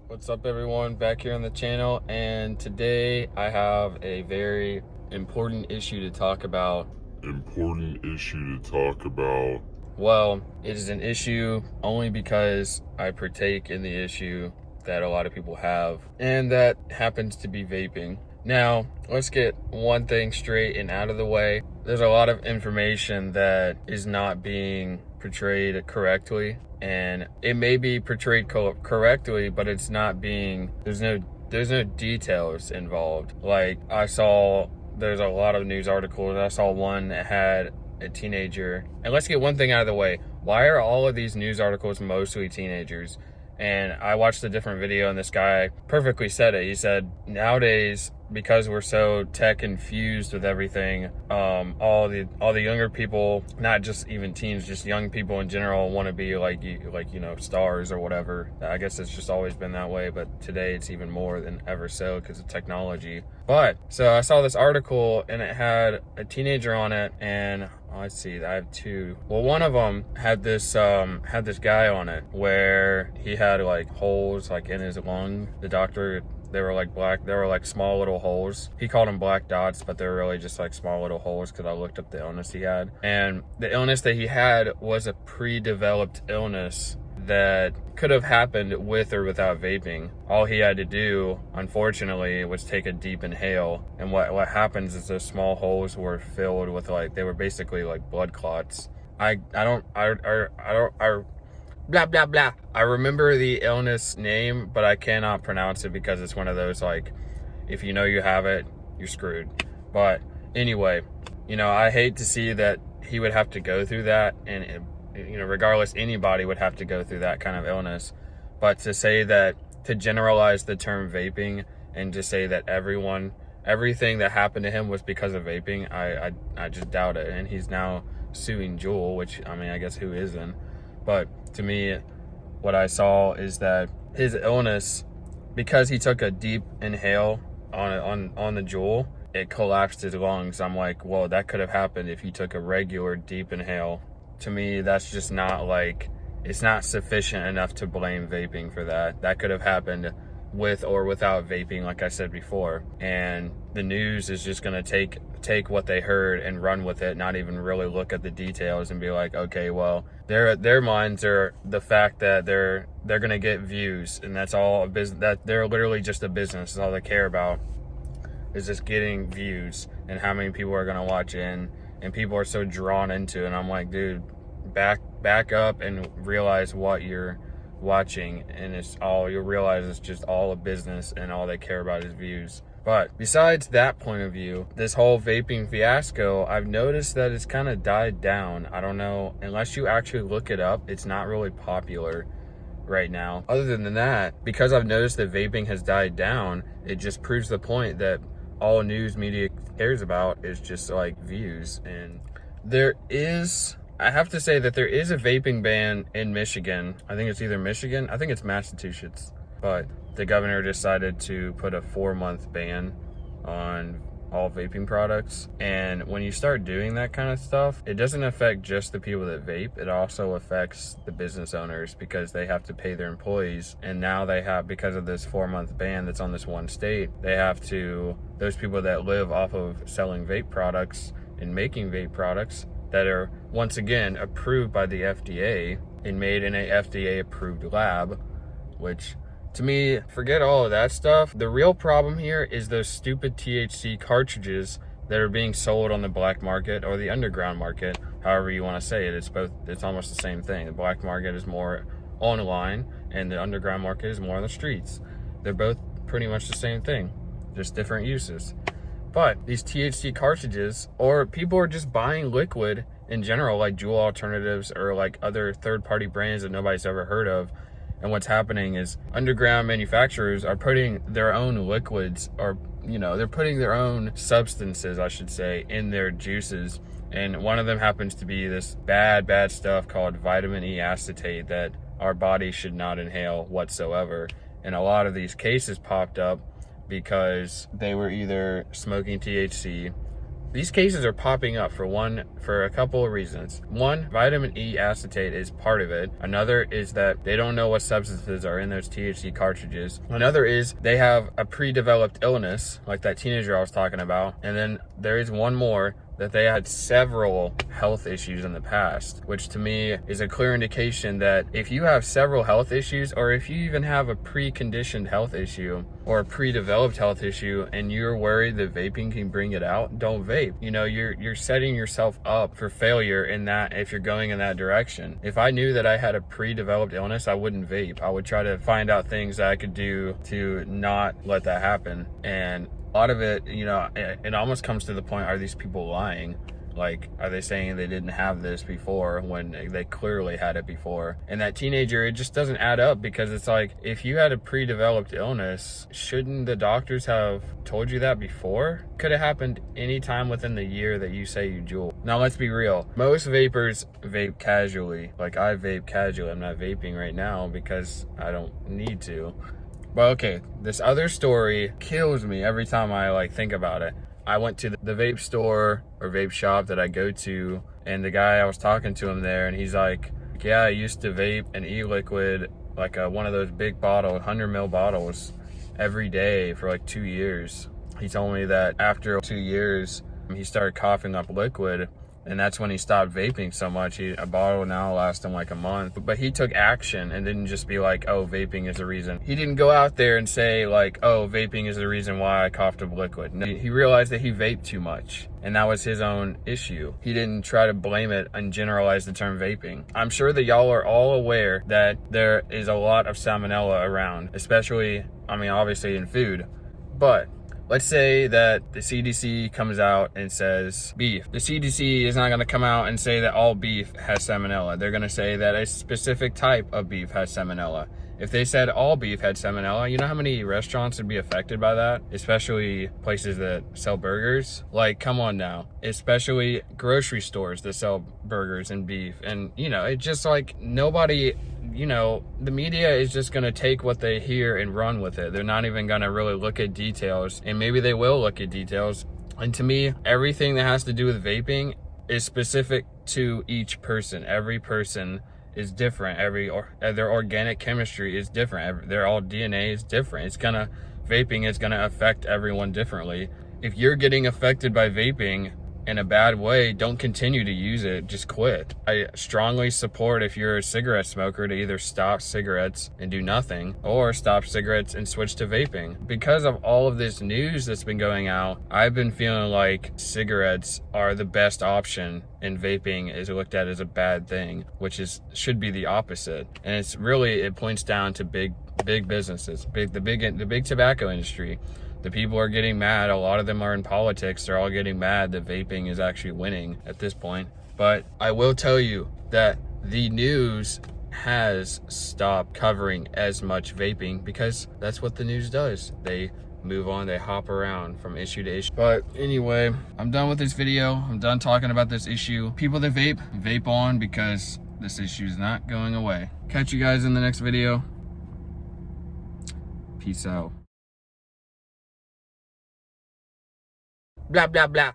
What's up, everyone? Back here on the channel, and today I have a very important issue to talk about. Well, it is an issue only because I partake in the issue that a lot of people have, and that happens to be vaping. Now, let's get one thing straight and out of the way. There's a lot of information that is not being portrayed correctly, and it may be portrayed correctly, but it's not being, there's no details involved. Like, there's a lot of news articles. I saw one that had a teenager, and let's get one thing out of the way. Why are all of these news articles mostly teenagers? And I watched a different video, and this guy perfectly said it. He said, nowadays, because we're so tech infused with everything, all the younger people, not just even teens, just young people in general, want to be like stars or whatever. I guess it's just always been that way, but today it's even more than ever so because of technology. But so I saw this article, and it had a teenager on it, and let's see, I have two. Well, one of them had this guy on it where he had like holes like in his lung. The doctor, they were like small little holes. He called them black dots, but they were really just like small little holes because I looked up the illness he had. And the illness that he had was a pre-developed illness that could have happened with or without vaping. All he had to do, unfortunately, was take a deep inhale. And what happens is those small holes were filled with they were basically like blood clots. I blah blah blah. I remember the illness name, but I cannot pronounce it because it's one of those if you know you have it, you're screwed. But anyway, I hate to see that he would have to go through that, and regardless, anybody would have to go through that kind of illness. But to generalize the term vaping and to say that everything that happened to him was because of vaping, I just doubt it. And he's now suing Juul, which, I guess who isn't? But to me, what I saw is that his illness, because he took a deep inhale on the Juul, it collapsed his lungs. I'm like, well, that could have happened if he took a regular deep inhale. To me, that's just not it's not sufficient enough to blame vaping for that. That could have happened with or without vaping, like I said before. And the news is just gonna take what they heard and run with it, not even really look at the details and be like, okay, well, their minds are the fact that they're gonna get views, and that's all a business. That they're literally just a business. That's all they care about, is just getting views and how many people are gonna watch in. And people are so drawn into it. And I'm like, dude, back up and realize what you're watching. And you'll realize it's just all a business, and all they care about is views. But besides that point of view, this whole vaping fiasco, I've noticed that it's kind of died down. I don't know, unless you actually look it up, it's not really popular right now. Other than that, because I've noticed that vaping has died down, it just proves the point that all news media cares about is just views. And I have to say that there is a vaping ban in Michigan. I think it's either Michigan, I think it's Massachusetts, but the governor decided to put a 4-month ban on all vaping products. And when you start doing that kind of stuff, it doesn't affect just the people that vape, it also affects the business owners, because they have to pay their employees. And now they have, because of this 4-month ban that's on this one state, those people that live off of selling vape products and making vape products that are, once again, approved by the FDA and made in a FDA approved lab, which, to me, forget all of that stuff. The real problem here is those stupid THC cartridges that are being sold on the black market or the underground market, however you want to say it. It's almost the same thing. The black market is more online, and the underground market is more on the streets. They're both pretty much the same thing, just different uses. But these THC cartridges, or people are just buying liquid in general, like Juul alternatives or like other third-party brands that nobody's ever heard of. And what's happening is underground manufacturers are putting their own liquids, or they're putting their own substances, I should say, in their juices. And one of them happens to be this bad stuff called vitamin E acetate that our body should not inhale whatsoever. And a lot of these cases popped up because they were either smoking THC, These cases are popping up for a couple of reasons. One, vitamin E acetate is part of it. Another is that they don't know what substances are in those THC cartridges. Another is they have a pre-developed illness, like that teenager I was talking about. And then there is one more, that they had several health issues in the past, which to me is a clear indication that if you have several health issues, or if you even have a preconditioned health issue or a pre-developed health issue and you're worried that vaping can bring it out, don't vape. You know, you're setting yourself up for failure in that if you're going in that direction. If I knew that I had a pre-developed illness, I wouldn't vape. I would try to find out things that I could do to not let that happen. And a lot of it, you know, it almost comes to the point, are these people lying? Like, are they saying they didn't have this before when they clearly had it before? And that teenager, it just doesn't add up, because it's like, if you had a pre-developed illness, shouldn't the doctors have told you that before? Could have happened anytime within the year that you say you juul. Now, let's be real. Most vapors vape casually. Like, I vape casually. I'm not vaping right now because I don't need to. But okay, this other story kills me every time I like think about it. I went to the vape store or vape shop that I go to, and the guy, I was talking to him there, and he's like, yeah, I used to vape an e-liquid, like one of those big bottle, 100 ml bottles, every day for like 2 years. He told me that after 2 years, he started coughing up liquid, and that's when he stopped vaping so much. A bottle now lasts him like a month. But he took action and didn't just be like, oh, vaping is the reason. He didn't go out there and say like, oh, vaping is the reason why I coughed up liquid. No, he realized that he vaped too much, and that was his own issue. He didn't try to blame it and generalize the term vaping. I'm sure that y'all are all aware that there is a lot of salmonella around, especially, I mean, obviously in food. But let's say that the CDC comes out and says beef. The CDC is not going to come out and say that all beef has salmonella. They're going to say that a specific type of beef has salmonella. If they said all beef had salmonella, you know how many restaurants would be affected by that? Especially places that sell burgers. Like, come on now. Especially grocery stores that sell burgers and beef. And, you know, it's just like nobody, you know, the media is just going to take what they hear and run with it. They're not even going to really look at details. And maybe they will look at details. And to me, everything that has to do with vaping is specific to each person. Every person is different. Their organic chemistry is different. Their all DNA is different. Vaping is gonna affect everyone differently. If you're getting affected by vaping in a bad way, don't continue to use it, just quit. I strongly support, if you're a cigarette smoker, to either stop cigarettes and do nothing, or stop cigarettes and switch to vaping. Because of all of this news that's been going out, I've been feeling like cigarettes are the best option and vaping is looked at as a bad thing, which should be the opposite. And it points down to big businesses, the big tobacco industry. The people are getting mad. A lot of them are in politics. They're all getting mad that vaping is actually winning at this point. But I will tell you that the news has stopped covering as much vaping, because that's what the news does. They move on, they hop around from issue to issue. But anyway, I'm done with this video. I'm done talking about this issue. People that vape on, because this issue is not going away. Catch you guys in the next video. Peace out. Blah, blah, blah.